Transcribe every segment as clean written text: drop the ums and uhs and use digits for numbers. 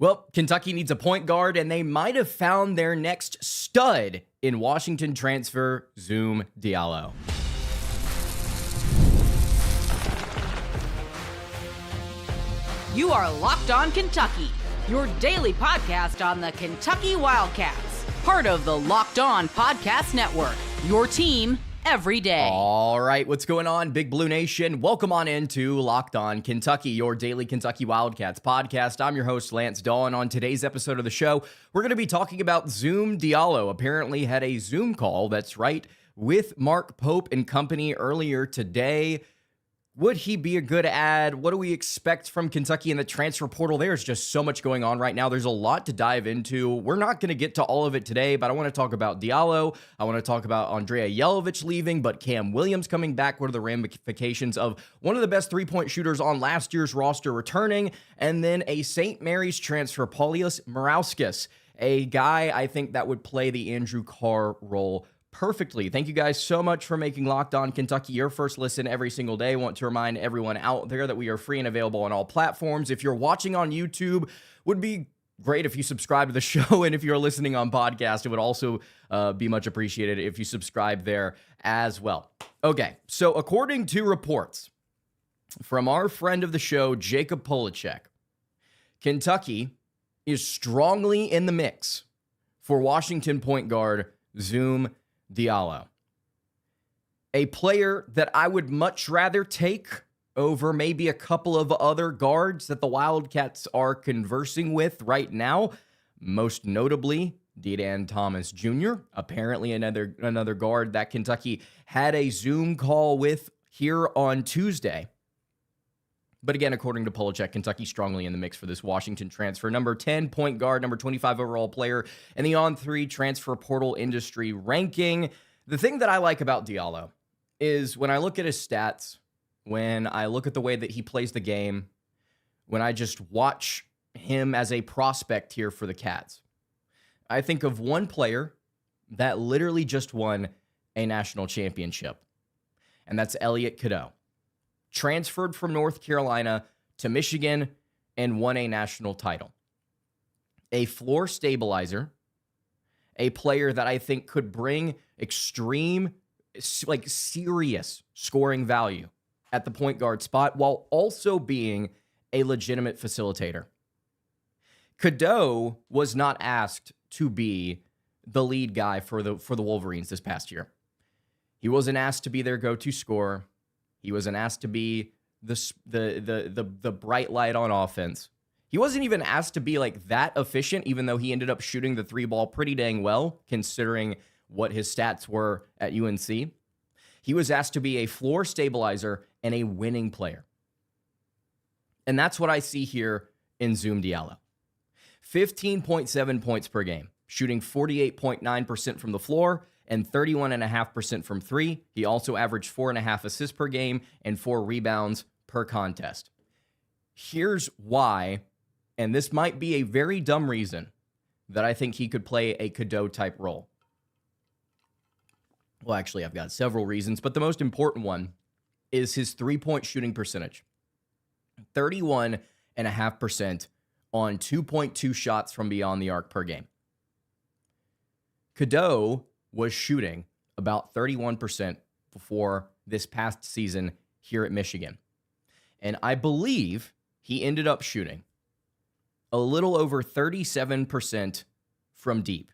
Well, Kentucky needs a point guard, and they might have found their next stud in Washington transfer Zoom Diallo. You are Locked On Kentucky, your daily podcast on the Kentucky Wildcats, part of the Locked On Podcast Network, your team every day. All right, what's going on, Big Blue Nation? Welcome on into Locked On Kentucky, your daily Kentucky Wildcats podcast. I'm your host, Lance Dawe, and on today's episode of the show, we're going to be talking about Zoom Diallo. Apparently had a Zoom call, that's right, with Mark Pope and company earlier today. Would he be a good ad? What do we expect from Kentucky in the transfer portal? There's just so much going on right now. There's a lot to dive into. We're not going to get to all of it today, but I want to talk about Diallo. I want to talk about Andrija Jelavic leaving, but Kam Williams coming back. What are the ramifications of one of the best three-point shooters on last year's roster returning? And then a St. Mary's transfer, Paulius Murauskas, a guy I think that would play the Andrew Carr role perfectly. Thank you guys so much for making Locked On Kentucky your first listen every single day. I want to remind everyone out there that we are free and available on all platforms. If you're watching on YouTube, would be great if you subscribe to the show. And if you're listening on podcast, it would also be much appreciated if you subscribe there as well. Okay, so according to reports from our friend of the show, Jacob Polacek, Kentucky is strongly in the mix for Washington point guard Zoom Diallo, a player that I would much rather take over maybe a couple of other guards that the Wildcats are conversing with right now, most notably Dedan Thomas Jr., apparently another guard that Kentucky had a Zoom call with here on Tuesday. But again, according to Polacek, Kentucky strongly in the mix for this Washington transfer. Number 10 point guard, number 25 overall player in the On3 transfer portal industry ranking. The thing that I like about Diallo is when I look at his stats, when I look at the way that he plays the game, when I just watch him as a prospect here for the Cats, I think of one player that literally just won a national championship, and that's Elliot Cadeau. Transferred from North Carolina to Michigan and won a national title. A floor stabilizer, a player that I think could bring extreme, serious scoring value at the point guard spot while also being a legitimate facilitator. Cadeau was not asked to be the lead guy for the Wolverines this past year. He wasn't asked to be their go-to scorer. He wasn't asked to be the bright light on offense. He wasn't even asked to be that efficient, even though he ended up shooting the three ball pretty dang well, considering what his stats were at UNC. He was asked to be a floor stabilizer and a winning player. And that's what I see here in Zoom Diallo. 15.7 points per game, shooting 48.9% from the floor, and 31.5% from three. He also averaged 4.5 assists per game and 4 rebounds per contest. Here's why, and this might be a very dumb reason, that I think he could play a Cadeau-type role. Well, actually, I've got several reasons, but the most important one is his three-point shooting percentage. 31.5% on 2.2 shots from beyond the arc per game. Cadeau was shooting about 31% before this past season here at Michigan. And I believe he ended up shooting a little over 37% from deep.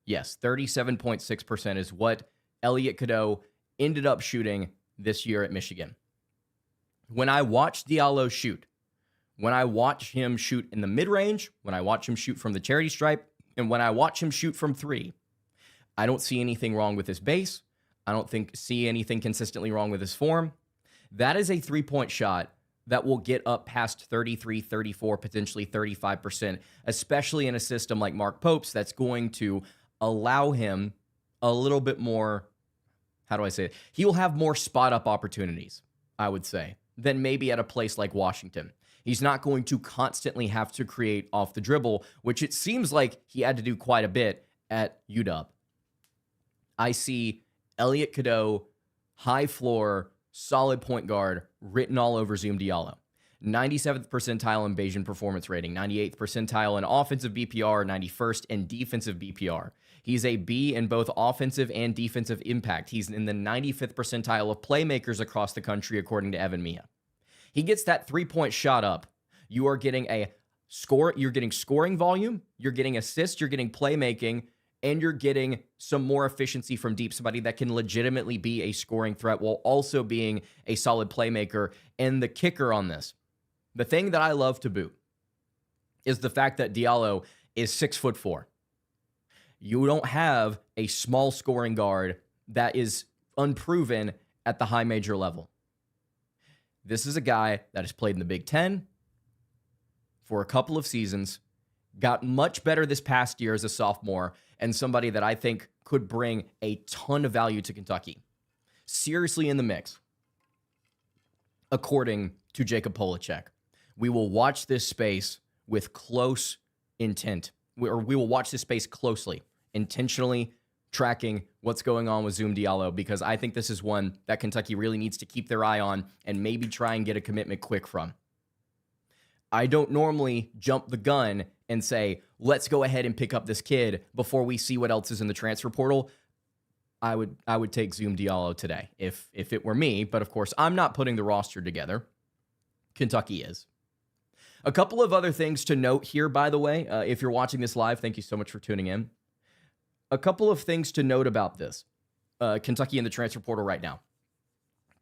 Yes, 37.6% is what Elliot Cadeau ended up shooting this year at Michigan. When I watch Diallo shoot, when I watch him shoot in the mid-range, when I watch him shoot from the charity stripe, and when I watch him shoot from three, I don't see anything wrong with his base. I don't see anything consistently wrong with his form. That is a three-point shot that will get up past 33, 34, potentially 35%, especially in a system like Mark Pope's that's going to allow him a little bit more, how do I say it? He will have more spot-up opportunities, I would say, than maybe at a place like Washington. He's not going to constantly have to create off the dribble, which it seems like he had to do quite a bit at UW. I see Elliot Cadeau, high floor, solid point guard, written all over Zoom Diallo. 97th percentile in Bayesian performance rating, 98th percentile in offensive BPR, 91st in defensive BPR. He's a B in both offensive and defensive impact. He's in the 95th percentile of playmakers across the country, according to Evan Mia. He gets that three-point shot up. You are getting you're getting scoring volume, you're getting assists, you're getting playmaking, and you're getting some more efficiency from deep, somebody that can legitimately be a scoring threat while also being a solid playmaker. And the kicker on this, the thing that I love to boot, is the fact that Diallo is 6'4". You don't have a small scoring guard that is unproven at the high major level. This is a guy that has played in the Big Ten for a couple of seasons, got much better this past year as a sophomore, and somebody that I think could bring a ton of value to Kentucky. Seriously in the mix, according to Jacob Polacek. We will watch this space with close intent, or we will watch this space closely, intentionally tracking what's going on with Zoom Diallo, because I think this is one that Kentucky really needs to keep their eye on and maybe try and get a commitment quick from. I don't normally jump the gun and say, let's go ahead and pick up this kid before we see what else is in the transfer portal. I would take Zoom Diallo today if it were me, but of course I'm not putting the roster together. Kentucky is. A couple of other things to note here, by the way. If you're watching this live, thank you so much for tuning in. A couple of things to note about this. Kentucky in the transfer portal right now.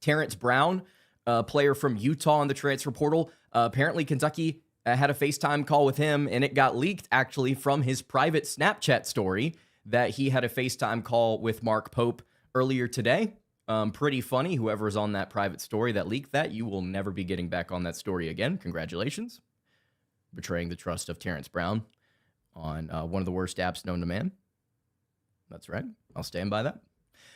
Terrence Brown, a player from Utah in the transfer portal. Apparently Kentucky had a FaceTime call with him, and it got leaked actually from his private Snapchat story that he had a FaceTime call with Mark Pope earlier today. Pretty funny. Whoever's on that private story that leaked that, you will never be getting back on that story again. Congratulations. Betraying the trust of Terrence Brown on one of the worst apps known to man. That's right. I'll stand by that.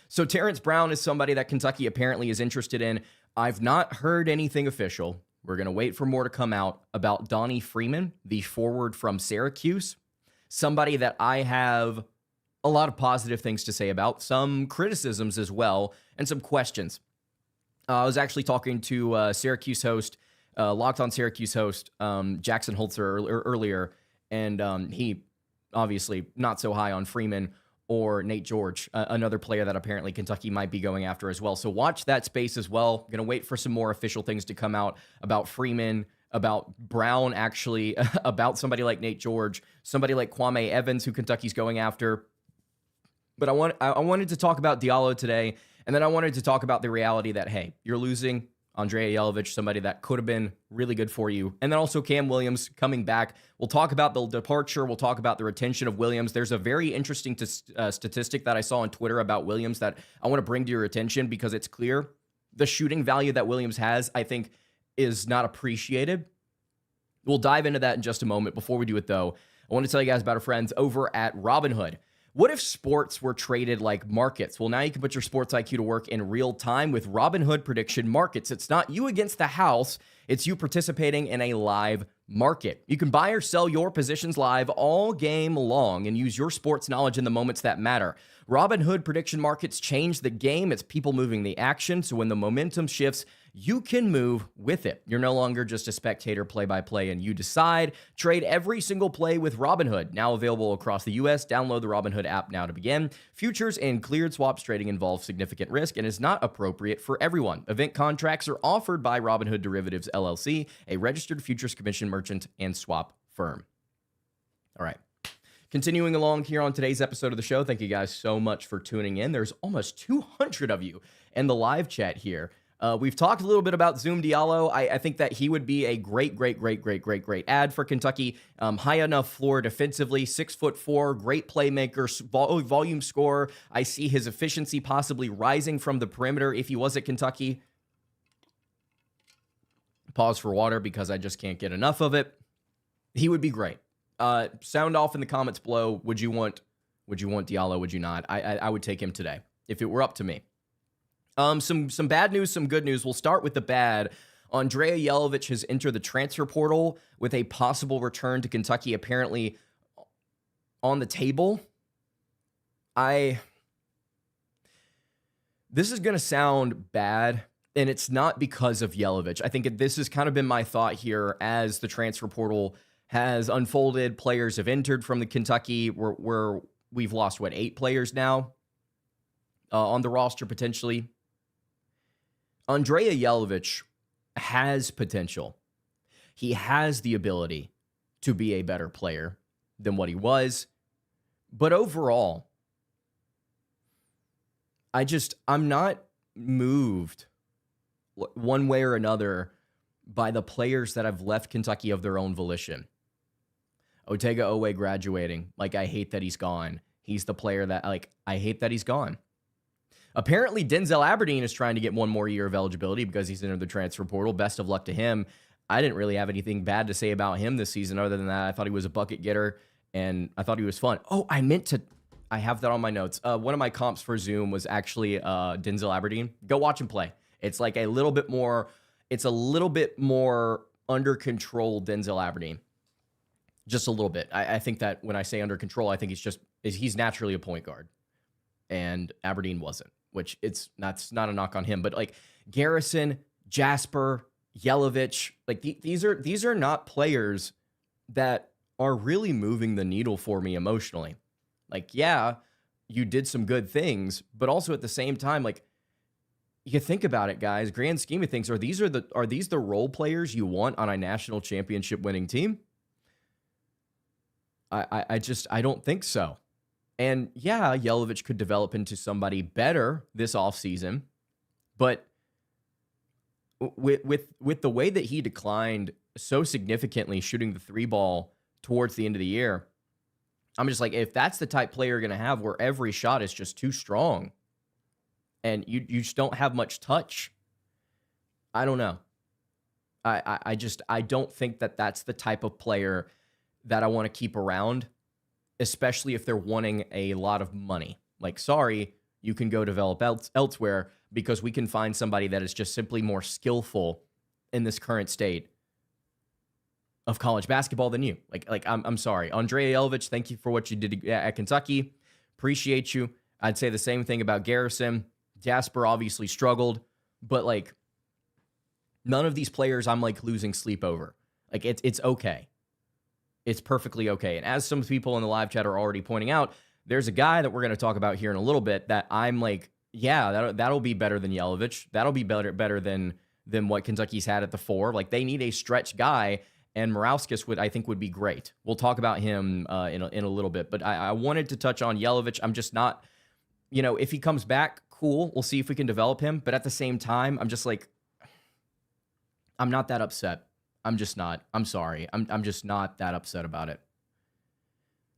So Terrence Brown is somebody that Kentucky apparently is interested in. I've not heard anything official. We're going to wait for more to come out about Donnie Freeman, the forward from Syracuse. Somebody that I have a lot of positive things to say about, some criticisms as well, and some questions. I was actually talking to Syracuse host, Locked On Syracuse host, Jackson Holzer earlier, and he obviously not so high on Freeman or Nate George, another player that apparently Kentucky might be going after as well. So watch that space as well. Going to wait for some more official things to come out about Freeman, about Brown, actually, about somebody like Nate George, somebody like Kwame Evans, who Kentucky's going after. But I wanted to talk about Diallo today, and then I wanted to talk about the reality that, hey, you're losing Andrija Jelavic, somebody that could have been really good for you. And then also Kam Williams coming back. We'll talk about the departure. We'll talk about the retention of Williams. There's a very interesting statistic that I saw on Twitter about Williams that I want to bring to your attention because it's clear. The shooting value that Williams has, I think, is not appreciated. We'll dive into that in just a moment. Before we do it, though, I want to tell you guys about our friends over at Robinhood. What if sports were traded like markets? Well, now you can put your sports IQ to work in real time with Robinhood Prediction Markets. It's not you against the house. It's you participating in a live market. You can buy or sell your positions live all game long and use your sports knowledge in the moments that matter. Robinhood Prediction Markets change the game. It's people moving the action. So when the momentum shifts, you can move with it. You're no longer just a spectator play-by-play, and you decide. Trade every single play with Robinhood. Now available across the U.S. Download the Robinhood app now to begin. Futures and cleared swaps trading involve significant risk and is not appropriate for everyone. Event contracts are offered by Robinhood Derivatives LLC, a registered futures commission merchant and swap firm. All right. Continuing along here on today's episode of the show, thank you guys so much for tuning in. There's almost 200 of you in the live chat here. We've talked a little bit about Zoom Diallo. I think that he would be a great add for Kentucky. High enough floor defensively, 6'4", great playmaker, volume scorer. I see his efficiency possibly rising from the perimeter if he was at Kentucky. Pause for water because I just can't get enough of it. He would be great. Sound off in the comments below. Would you want Diallo? Would you not? I would take him today if it were up to me. Some bad news, some good news. We'll start with the bad. Andrija Jelavic has entered the transfer portal with a possible return to Kentucky apparently on the table. This is going to sound bad, And it's not because of Jelavic. I think this has kind of been my thought here as the transfer portal has unfolded. Players have entered from the Kentucky, where we've lost, 8 players now on the roster potentially. Andrija Jelavic has potential. He has the ability to be a better player than what he was. But overall, I'm not moved one way or another by the players that have left Kentucky of their own volition. Otega Owe graduating. I hate that he's gone. He's the player that, I hate that he's gone. Apparently, Denzel Aberdeen is trying to get one more year of eligibility because he's entered the transfer portal. Best of luck to him. I didn't really have anything bad to say about him this season other than that I thought he was a bucket getter, and I thought he was fun. Oh, I have that on my notes. One of my comps for Zoom was actually Denzel Aberdeen. Go watch him play. It's a little bit more under control Denzel Aberdeen. Just a little bit. I think that when I say under control, I think he's naturally a point guard. And Aberdeen wasn't, which that's not a knock on him. But Garrison, Jasper, Jelavic, these are not players that are really moving the needle for me emotionally. Yeah, you did some good things, but also at the same time, you think about it, guys, grand scheme of things, are these the role players you want on a national championship winning team? I don't think so. And yeah, Jelavic could develop into somebody better this offseason, but with the way that he declined so significantly shooting the 3 ball towards the end of the year, I'm just if that's the type player you're going to have where every shot is just too strong and you just don't have much touch, I don't know. I don't think that that's the type of player that I want to keep around, especially if they're wanting a lot of money. Sorry, you can go develop elsewhere because we can find somebody that is just simply more skillful in this current state of college basketball than you. I'm sorry. Andrija Jelavic, thank you for what you did at Kentucky. Appreciate you. I'd say the same thing about Garrison. Jasper obviously struggled, but none of these players I'm losing sleep over. It's okay. It's perfectly okay. And as some people in the live chat are already pointing out, there's a guy that we're going to talk about here in a little bit that I'm yeah, that'll be better than Jelavic. That'll be better than what Kentucky's had at the 4. They need a stretch guy, and Murauskas would be great. We'll talk about him in a little bit, but I wanted to touch on Jelavic. I'm just not, if he comes back, cool. We'll see if we can develop him. But at the same time, I'm just I'm not that upset. I'm just not. I'm sorry. I'm just not that upset about it.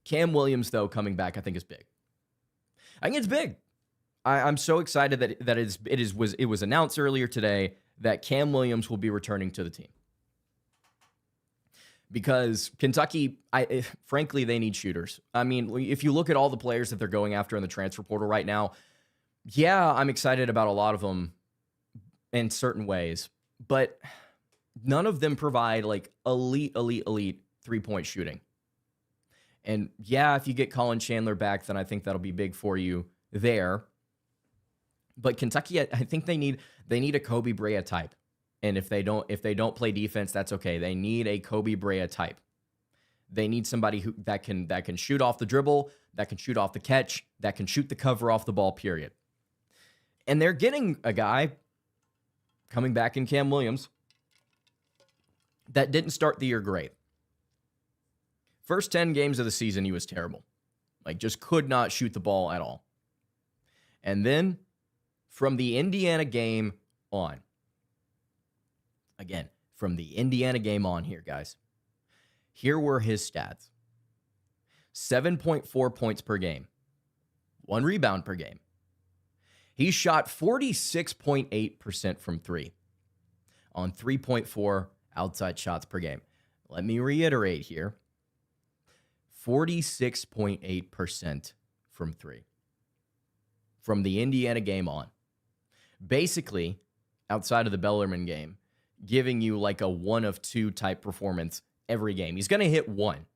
Kam Williams, though, coming back, I think is big. I think it's big. I'm so excited that it was announced earlier today that Kam Williams will be returning to the team. Because Kentucky, frankly, they need shooters. I mean, if you look at all the players that they're going after in the transfer portal right now, yeah, I'm excited about a lot of them in certain ways, but none of them provide elite 3-point shooting. And yeah, if you get Colin Chandler back, then I think that'll be big for you there. But Kentucky, I think they need a Kobe Brea type. And if they don't play defense, that's okay. They need a Kobe Brea type. They need somebody that can shoot off the dribble, that can shoot off the catch, that can shoot the cover off the ball, period. And they're getting a guy coming back in Kam Williams that didn't start the year great. First 10 games of the season, he was terrible. Just could not shoot the ball at all. And then from the Indiana game on, again, from the Indiana game on here, guys, here were his stats. 7.4 points per game. 1 rebound per game. He shot 46.8% from 3 on 3.4 outside shots per game. Let me reiterate here. 46.8% from 3 from the Indiana game on. Basically, outside of the Bellarmine game, giving you a 1 of 2 type performance every game. He's going to hit 1.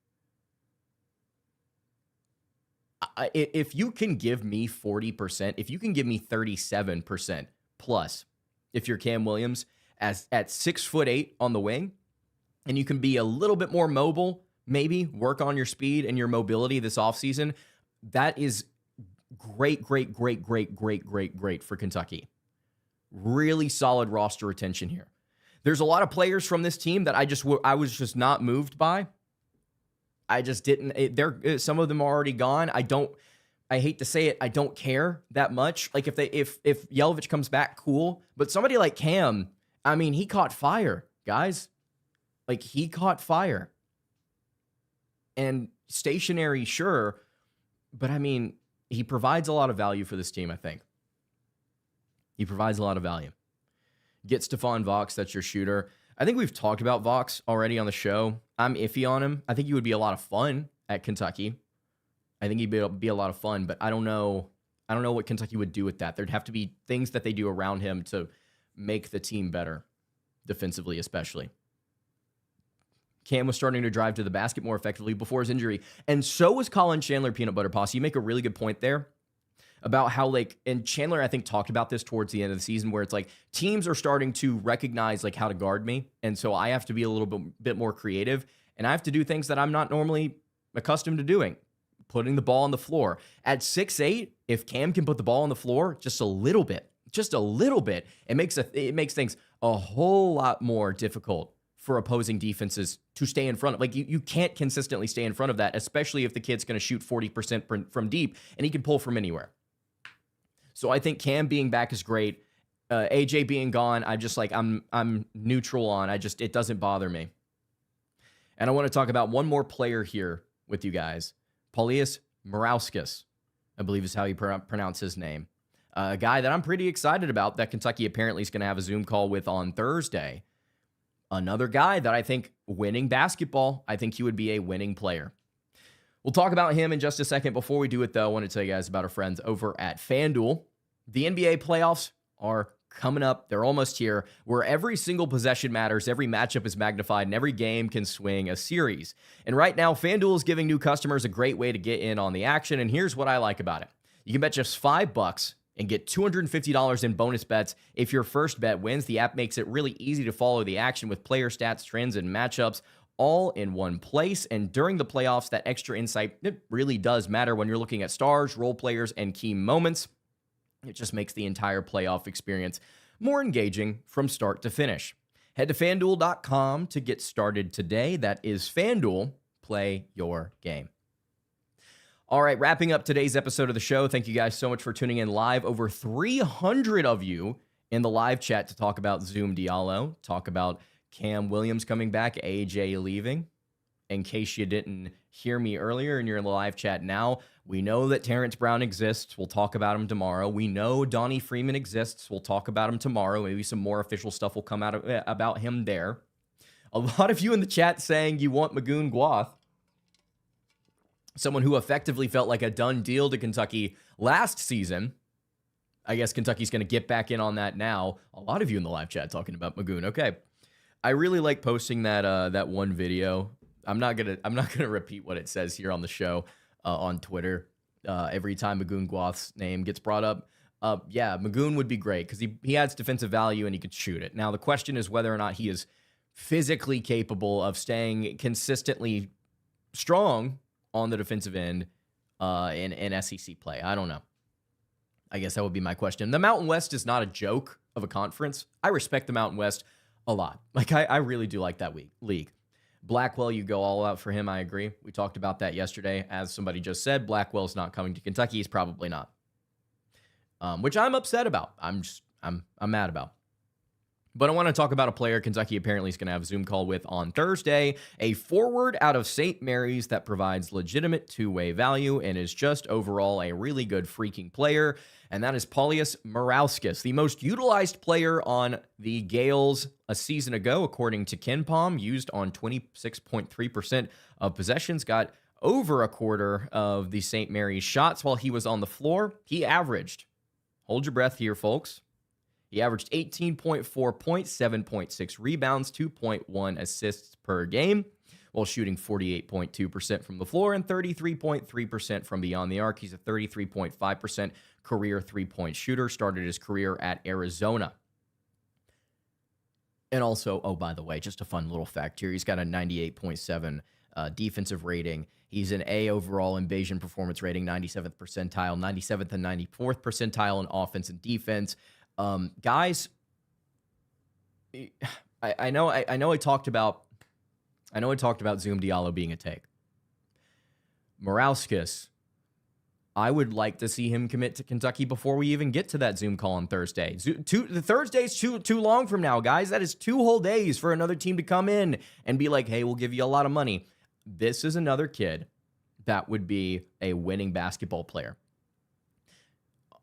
If you can give me 40%, if you can give me 37% plus if you're Kam Williams at 6'8" on the wing, and you can be a little bit more mobile, maybe work on your speed and your mobility this offseason. That is great for Kentucky. Really solid roster retention here. There's a lot of players from this team that I was just not moved by. I just didn't. Some of them are already gone. I hate to say it, I don't care that much. Like if Jelavic comes back, cool. But somebody like Kam, I mean, he caught fire, guys. Like he caught fire. And stationary, sure. But I mean, he provides a lot of value for this team, I think. He provides a lot of value. Get Stephon Vox, that's your shooter. I think we've talked about Vox already on the show. I'm iffy on him. I think he would be a lot of fun at Kentucky. I think he'd be a lot of fun, but I don't know what Kentucky would do with that. There'd have to be things that they do around him to make the team better, defensively especially. Kam was starting to drive to the basket more effectively before his injury, and so was Colin Chandler, Peanut Butter Posse. You make a really good point there about how, and Chandler, I think, talked about this towards the end of the season, where it's like teams are starting to recognize how to guard me, and so I have to be a little bit more creative, and I have to do things that I'm not normally accustomed to doing, putting the ball on the floor. At 6'8", if Kam can put the ball on the floor just a little bit, it makes things a whole lot more difficult for opposing defenses to stay in front of. You can't consistently stay in front of that, especially if the kid's going to shoot 40% from deep, and he can pull from anywhere. So I think Kam being back is great. AJ being gone, I'm neutral on. It doesn't bother me. And I want to talk about one more player here with you guys. Paulius Murauskas, I believe is how you pronounce his name. A guy that I'm pretty excited about that Kentucky apparently is going to have a Zoom call with on Thursday. Another guy that I think winning basketball, I think he would be a winning player. We'll talk about him in just a second. Before we do it, though, I want to tell you guys about our friends over at FanDuel. The NBA playoffs are coming up. They're almost here, where every single possession matters, every matchup is magnified, and every game can swing a series. And right now, FanDuel is giving new customers a great way to get in on the action, and here's what I like about it. You can bet just $5 and get $250 in bonus bets if your first bet wins. The app makes it really easy to follow the action with player stats, trends, and matchups all in one place. And during the playoffs, that extra insight, it really does matter when you're looking at stars, role players, and key moments. It just makes the entire playoff experience more engaging from start to finish. Head to FanDuel.com to get started today. That is FanDuel. Play your game. All right, wrapping up today's episode of the show. Thank you guys so much for tuning in live. Over 300 of you in the live chat to talk about Zoom Diallo, talk about Kam Williams coming back, AJ leaving. In case you didn't hear me earlier and you're in the live chat now, we know that Terrence Brown exists. We'll talk about him tomorrow. We know Donnie Freeman exists. We'll talk about him tomorrow. Maybe some more official stuff will come out about him there. A lot of you in the chat saying you want Magoon Gwath, someone who effectively felt like a done deal to Kentucky last season. I guess Kentucky's going to get back in on that now. A lot of you in the live chat talking about Magoon. Okay. I really like posting that one video. I'm not gonna repeat what it says here on the show on Twitter. Every time Magoon Gwath's name gets brought up. Yeah, Magoon would be great because he adds defensive value and he could shoot it. Now the question is whether or not he is physically capable of staying consistently strong on the defensive end in SEC play. I don't know. I guess that would be my question. The Mountain West is not a joke of a conference. I respect the Mountain West a lot. I really do like that league. Blackwell, you go all out for him. I agree. We talked about that yesterday. As somebody just said, Blackwell's not coming to Kentucky. He's probably not. Which I'm upset about. I'm mad about. But I want to talk about a player Kentucky apparently is going to have a Zoom call with on Thursday, a forward out of St. Mary's that provides legitimate two-way value and is just overall a really good freaking player, and that is Paulius Murauskas, the most utilized player on the Gales a season ago, according to KenPom, used on 26.3% of possessions, got over a quarter of the St. Mary's shots while he was on the floor. He averaged, hold your breath here, folks, he averaged 18.4 points, 7.6 rebounds, 2.1 assists per game, while shooting 48.2% from the floor and 33.3% from beyond the arc. He's a 33.5% career three-point shooter, started his career at Arizona. And also, oh, by the way, just a fun little fact here. He's got a 98.7 defensive rating. He's an A overall in Bayesian performance rating, 97th percentile, 97th and 94th percentile in offense and defense. Guys, I know I talked about Zoom Diallo being a take. Murauskas, I would like to see him commit to Kentucky before we even get to that Zoom call on Thursday. The Thursday's too long from now, guys. That is 2 whole days for another team to come in and be like, hey, we'll give you a lot of money. This is another kid that would be a winning basketball player.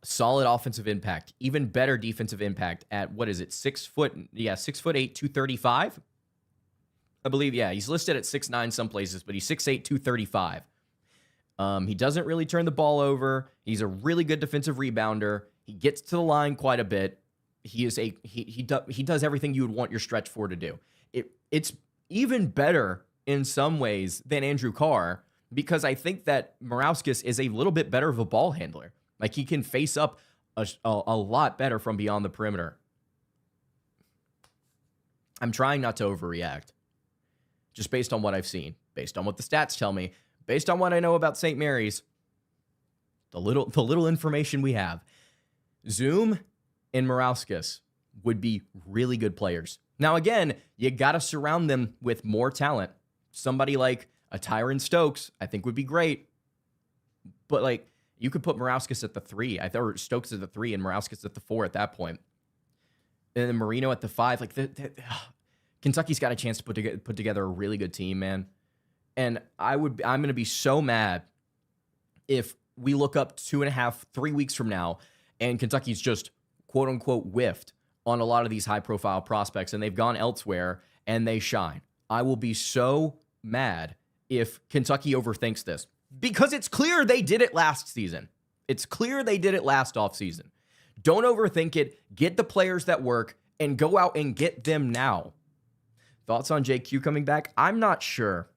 Solid offensive impact, even better defensive impact at, 6 foot? Yeah, 6'8", 235. I believe, yeah, he's listed at 6'9" some places, but he's 6'8", 235. He doesn't really turn the ball over. He's a really good defensive rebounder. He gets to the line quite a bit. He does everything you would want your stretch four to do. It's even better in some ways than Andrew Carr, because I think that Murauskas is a little bit better of a ball handler. Like, he can face up a lot better from beyond the perimeter. I'm trying not to overreact, just based on what I've seen, based on what the stats tell me, based on what I know about St. Mary's, the little information we have. Zoom and Murauskas would be really good players. Now, again, you got to surround them with more talent. Somebody like a Tyron Stokes, I think, would be great. But, like, you could put Murauskas at the 3. I thought Stokes at the 3 and Murauskas at the 4 at that point. And then Marino at the 5. Like, Kentucky's got a chance to put together a really good team, man. And I'm going to be so mad if we look up 2.5, 3 weeks from now and Kentucky's just, quote unquote, whiffed on a lot of these high profile prospects and they've gone elsewhere and they shine. I will be so mad if Kentucky overthinks this, because it's clear they did it last season. It's clear they did it last offseason. Don't overthink it. Get the players that work and go out and get them now. Thoughts on JQ coming back? I'm not sure.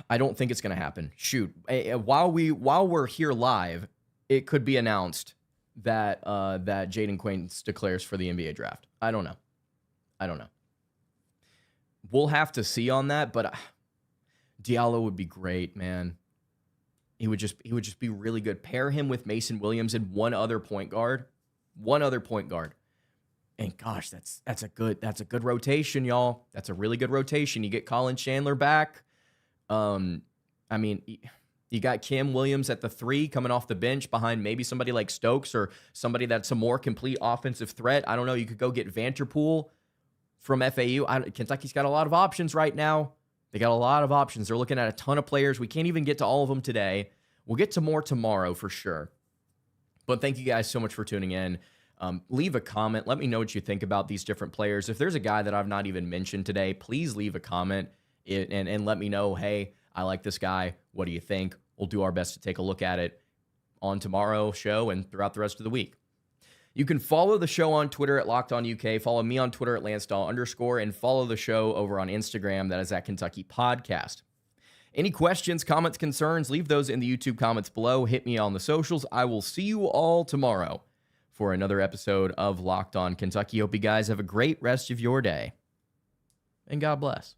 I don't think it's going to happen. Shoot. While we're here live, it could be announced that Jaden Quaintance declares for the NBA draft. I don't know. We'll have to see on that, but Diallo would be great, man. He would just be really good. Pair him with Mason Williams and one other point guard. And gosh, that's a good rotation, y'all. That's a really good rotation. You get Colin Chandler back. I mean, you got Kam Williams at the 3 coming off the bench behind maybe somebody like Stokes or somebody that's a more complete offensive threat. I don't know. You could go get Vanterpool from FAU. Kentucky's got a lot of options right now. They got a lot of options. They're looking at a ton of players. We can't even get to all of them today. We'll get to more tomorrow for sure. But thank you guys so much for tuning in. Leave a comment. Let me know what you think about these different players. If there's a guy that I've not even mentioned today, please leave a comment and let me know, hey, I like this guy. What do you think? We'll do our best to take a look at it on tomorrow's show and throughout the rest of the week. You can follow the show on Twitter at LockedOnUK. Follow me on Twitter at LanceDahl_, and follow the show over on Instagram. That is at Kentucky Podcast. Any questions, comments, concerns, leave those in the YouTube comments below. Hit me on the socials. I will see you all tomorrow for another episode of Locked On Kentucky. Hope you guys have a great rest of your day, and God bless.